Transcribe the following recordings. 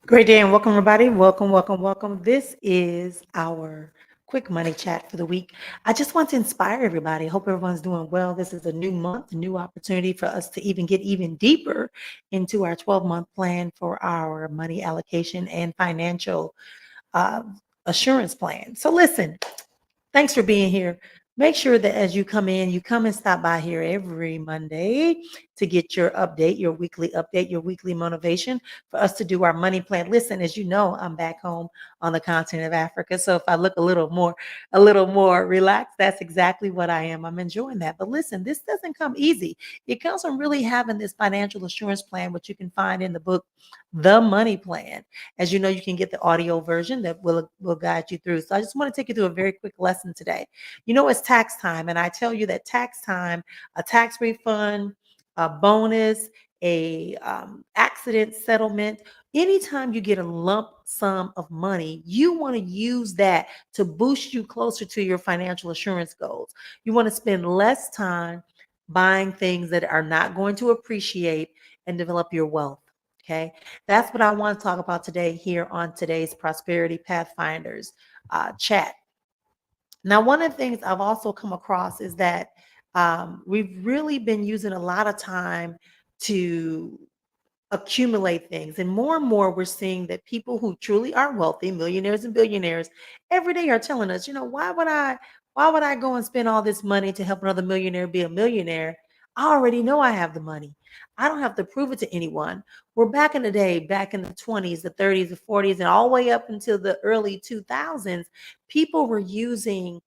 Great day and welcome, everybody. Welcome, welcome, welcome. This is our quick money chat for the week. I just want to inspire everybody. Hope everyone's doing well. This is a new month, a new opportunity for us to even get even deeper into our 12-month plan for our money allocation and financial uh, assurance plan. So, listen, thanks for being here. Make sure that as you come in, you come and stop by here every Monday to get your update, your weekly motivation for us to do our money plan. Listen, as you know, I'm back home on the continent of Africa. So if I look a little more relaxed, that's exactly what I am. I'm enjoying that. But listen, this doesn't come easy. It comes from really having this financial assurance plan, which you can find in the book, The Money Plan. As you know, you can get the audio version that will guide you through. So I just want to take you through a very quick lesson today. You know, it's tax time, and I tell you that tax time, a tax refund, a bonus, a accident settlement. Anytime you get a lump sum of money, you want to use that to boost you closer to your financial assurance goals. You want to spend less time buying things that are not going to appreciate and develop your wealth. Okay, that's what I want to talk about today here on today's Prosperity Pathfinders chat. Now, one of the things I've also come across is that we've really been using a lot of time to accumulate things. And more, we're seeing that people who truly are wealthy, millionaires and billionaires, every day are telling us, why would I go and spend all this money to help another millionaire be a millionaire? I already know I have the money. I don't have to prove it to anyone. We're back in the day, back in the 20s, the 30s, the 40s, and all the way up until the early 2000s, people were using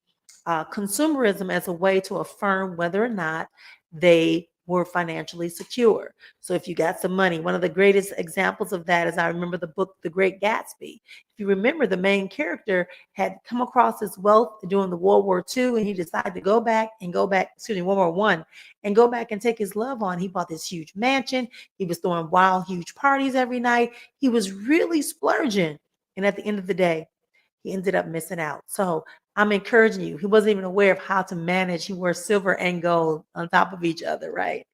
consumerism as a way to affirm whether or not they were financially secure. So if you got some money, one of the greatest examples of that is I remember the book The Great Gatsby. If you remember, the main character had come across his wealth during the World War II, and he decided to World War One, and go back and take his love on. He bought this huge mansion. He was throwing wild, huge parties every night. He was really splurging. And at the end of the day, he ended up missing out. So I'm encouraging you. He wasn't even aware of how to manage. He wore silver and gold on top of each other, right?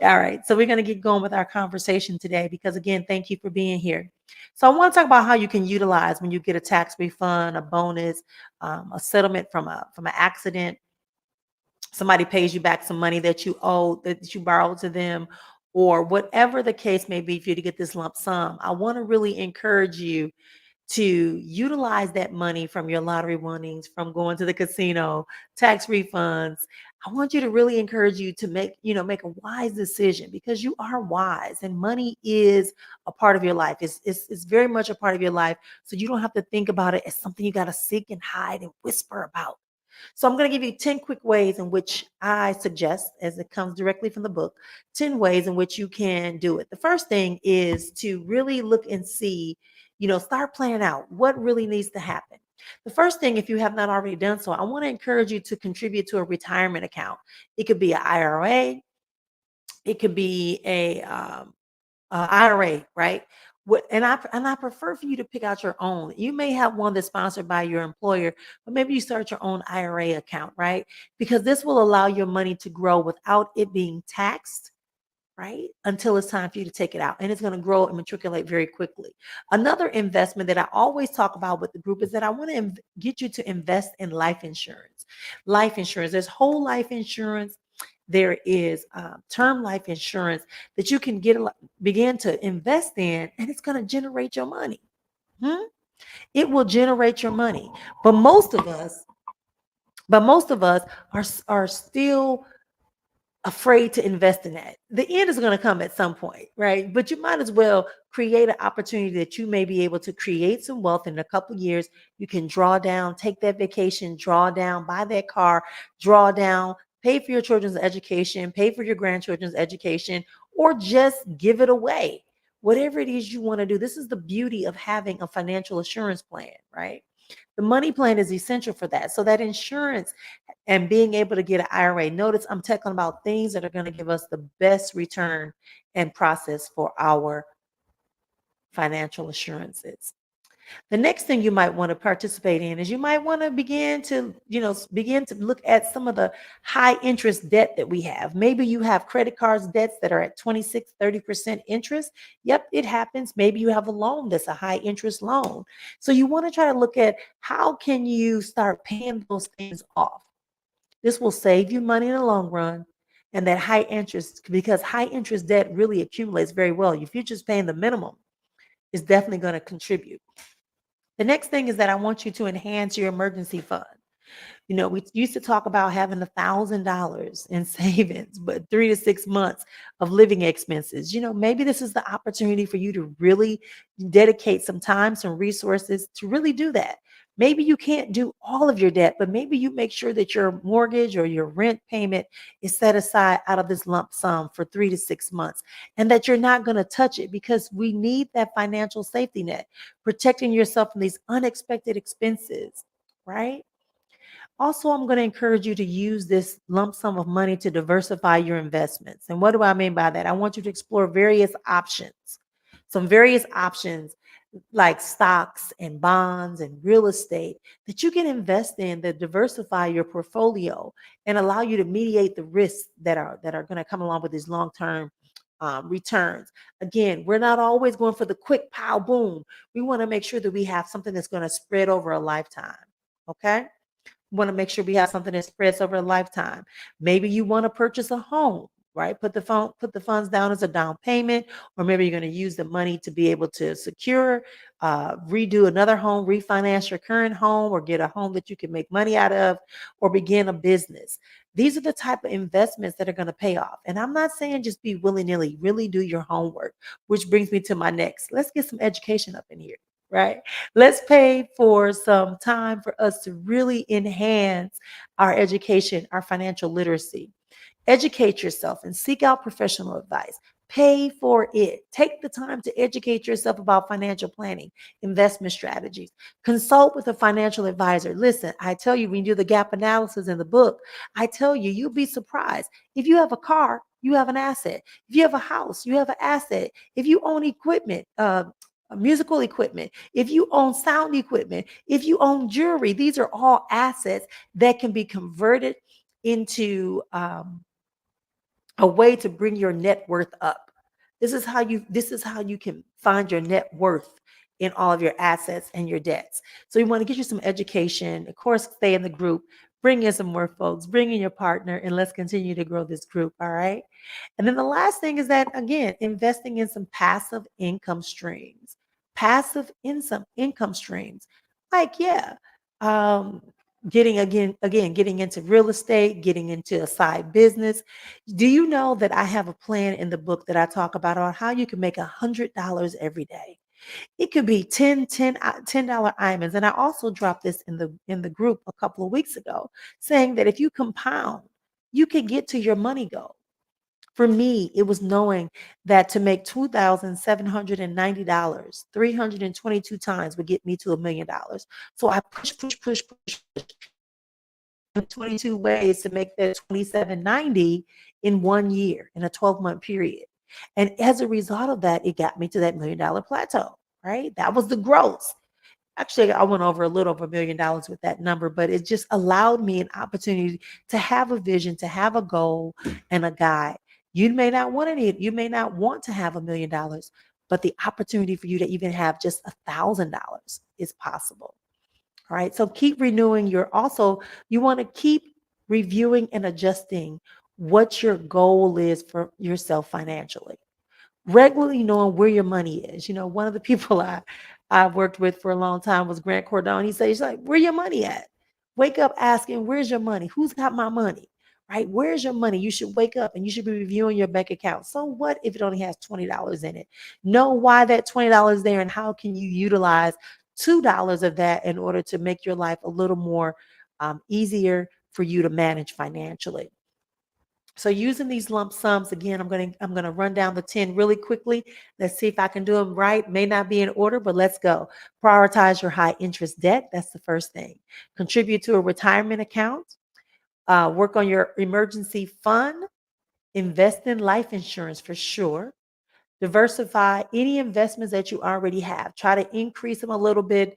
All right. So we're going to get going with our conversation today because, again, thank you for being here. So I want to talk about how you can utilize when you get a tax refund, a bonus, a settlement from an accident. Somebody pays you back some money that you owe, that you borrowed to them, or whatever the case may be for you to get this lump sum. I want to really encourage you to utilize that money from your lottery winnings, from going to the casino, tax refunds. I want you to really encourage you to make a wise decision because you are wise and money is a part of your life. It's very much a part of your life. So you don't have to think about it as something you got to seek and hide and whisper about. So I'm going to give you 10 quick ways in which I suggest, as it comes directly from the book, 10 ways in which you can do it. The first thing is to really look and see, start planning out what really needs to happen. The first thing, if you have not already done so, I want to encourage you to contribute to a retirement account. It could be an IRA, it could be a IRA, right? And I prefer for you to pick out your own. You may have one that's sponsored by your employer, but maybe you start your own IRA account, right? Because this will allow your money to grow without it being taxed, right? Until it's time for you to take it out. And it's going to grow and matriculate very quickly. Another investment that I always talk about with the group is that I want to get you to invest in life insurance. Life insurance, there's whole life insurance. There is term life insurance that you can begin to invest in, and it's going to generate your money. Hmm? It will generate your money. But most of us, are still afraid to invest in that. The end is going to come at some point, right? But you might as well create an opportunity that you may be able to create some wealth in a couple of years. You can draw down, take that vacation, draw down, buy that car, draw down, pay for your children's education, pay for your grandchildren's education, or just give it away. Whatever it is you want to do. This is the beauty of having a financial assurance plan, right? The money plan is essential for that. So that insurance and being able to get an IRA. Notice I'm talking about things that are going to give us the best return and process for our financial assurances. The next thing you might want to participate in is you might want to begin to look at some of the high interest debt that we have. Maybe you have credit cards debts that are at 26, 30% interest. Yep, it happens. Maybe you have a loan that's a high interest loan. So you want to try to look at how can you start paying those things off. This will save you money in the long run. And that high interest, because high interest debt really accumulates very well. If you're just paying the minimum, it's definitely going to contribute. The next thing is that I want you to enhance your emergency fund. We used to talk about having $1,000 in savings, but 3 to 6 months of living expenses. Maybe this is the opportunity for you to really dedicate some time, some resources to really do that. Maybe you can't do all of your debt, but maybe you make sure that your mortgage or your rent payment is set aside out of this lump sum for 3 to 6 months, and that you're not going to touch it, because we need that financial safety net, protecting yourself from these unexpected expenses, right? Also, I'm going to encourage you to use this lump sum of money to diversify your investments. And what do I mean by that? I want you to explore some various options like stocks and bonds and real estate that you can invest in that diversify your portfolio and allow you to mediate the risks that are going to come along with these long-term returns. Again, we're not always going for the quick pow boom. We want to make sure that we have something that's going to spread over a lifetime. Okay. Want to make sure we have something that spreads over a lifetime. Maybe you want to purchase a home, right? Put the funds down as a down payment, or maybe you're going to use the money to be able to secure, redo another home, refinance your current home, or get a home that you can make money out of, or begin a business. These are the type of investments that are going to pay off. And I'm not saying just be willy-nilly, really do your homework, which brings me to my next. Let's get some education up in here, right? Let's pay for some time for us to really enhance our education, our financial literacy. Educate yourself and seek out professional advice. Pay for it. Take the time to educate yourself about financial planning, investment strategies. Consult with a financial advisor. Listen, I tell you, when you do the gap analysis in the book, I tell you, you'll be surprised. If you have a car, you have an asset. If you have a house, you have an asset. If you own equipment, musical equipment, if you own sound equipment, if you own jewelry, these are all assets that can be converted into a way to bring your net worth up. This is how you can find your net worth in all of your assets and your debts. So you want to get you some education, of course, stay in the group, bring in some more folks, bring in your partner, and let's continue to grow this group. All right. And then the last thing is that, again, investing in some passive income streams. Income streams. Like, yeah, um, getting into real estate, getting into a side business. Do you know that I have a plan in the book that I talk about on how you can make $100 every day? It could be $10 items. And I also dropped this in the group a couple of weeks ago, saying that if you compound, you can get to your money goal. For me, it was knowing that to make $2,790, 322 times would get me to $1 million. So I push 22 ways to make that 2790 in 1 year, in a 12-month period. And as a result of that, it got me to that $1 million plateau, right? That was the growth. Actually, I went over a little over $1 million with that number, but it just allowed me an opportunity to have a vision, to have a goal and a guide. You may not want to have $1 million, but the opportunity for you to even have just $1,000 is possible. All right. So keep renewing you want to keep reviewing and adjusting what your goal is for yourself financially. Regularly knowing where your money is. One of the people I worked with for a long time was Grant Cardone. He says, he's like, where your money at? Wake up asking, where's your money? Who's got my money? Right? Where's your money? You should wake up and you should be reviewing your bank account. So what if it only has $20 in it? Know why that $20 there and how can you utilize $2 of that in order to make your life a little more easier for you to manage financially. So using these lump sums, again, I'm gonna run down the 10 really quickly. Let's see if I can do them right. May not be in order, but let's go. Prioritize your high interest debt. That's the first thing. Contribute to a retirement account. Work on your emergency fund. Invest in life insurance for sure. Diversify any investments that you already have. Try to increase them a little bit.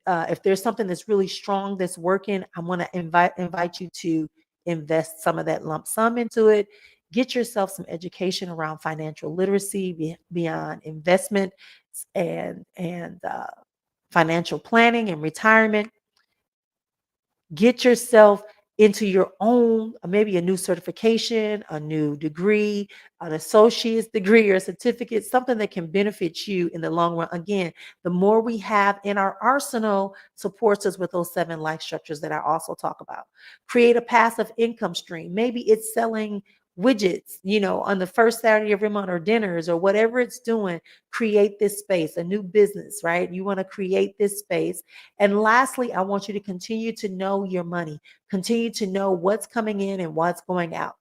If there's something that's really strong that's working, I want to invite you to invest some of that lump sum into it. Get yourself some education around financial literacy beyond investment and financial planning and retirement. Get yourself into your own, maybe a new certification, a new degree, an associate's degree or a certificate, something that can benefit you in the long run. Again, the more we have in our arsenal supports us with those 7 life structures that I also talk about. Create a passive income stream. Maybe it's selling widgets, on the first Saturday of every month, or dinners, or whatever it's doing. Create this space, a new business, right? You want to create this space. And lastly, I want you to continue to know your money, continue to know what's coming in and what's going out.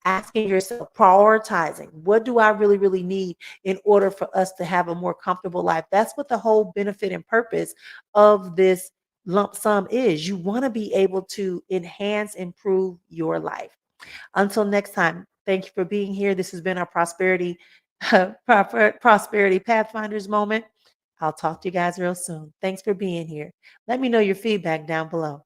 Asking yourself, prioritizing, what do I really, really need in order for us to have a more comfortable life? That's what the whole benefit and purpose of this lump sum is. You want to be able to enhance, improve your life. Until next time, thank you for being here. This has been our prosperity Pathfinders moment. I'll talk to you guys real soon. Thanks for being here. Let me know your feedback down below.